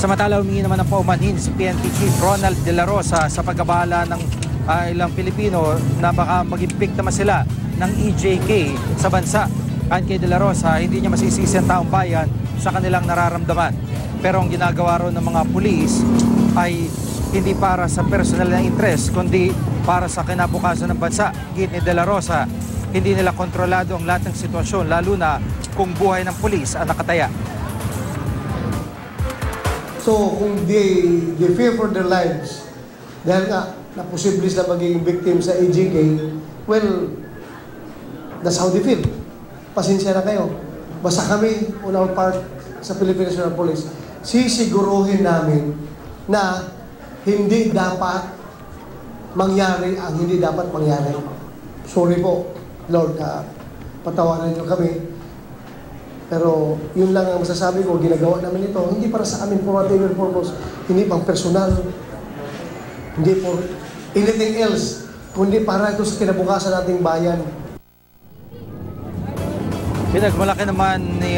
Samantala, humingi naman ng paumanhin si PNP Chief Ronald De La Rosa sa pagkabala ng ilang Pilipino na baka maging biktima sila ng EJK sa bansa. Ayon kay De La Rosa, hindi niya masisisi ang taong bayan sa kanilang nararamdaman. Pero ang ginagawa ron ng mga pulis ay hindi para sa personal na interest, kundi para sa kinabukasan ng bansa. Git ni De La Rosa, hindi nila kontrolado ang lahat ng sitwasyon, lalo na kung buhay ng pulis ang nakataya. So kung they fear for their lives, dahil nga na posible sila magiging victim sa EJK, well, that's how they feel. Pasensya na kayo. Basta kami, on our part sa Philippine National Police, sisiguruhin namin na hindi dapat mangyari ang hindi dapat mangyari. Sorry po, Lord, patawanan niyo kami. Pero yun lang ang masasabi ko, ginagawa namin ito, hindi para sa amin for whatever purpose, hindi pang personal, hindi for anything else, kundi para ito sa kinabukasan nating bayan. Pinagmalaki naman ni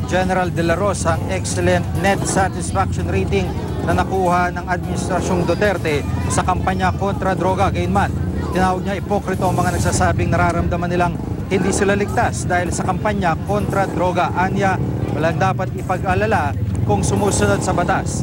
General De La Rosa ang excellent net satisfaction rating na nakuha ng Administrasyong Duterte sa kampanya kontra droga. Gayunman, tinawag niya ipokrito ang mga nagsasabing nararamdaman nilang hindi sila ligtas dahil sa kampanya kontra droga. Anya, walang dapat ipag-alala kung sumusunod sa batas.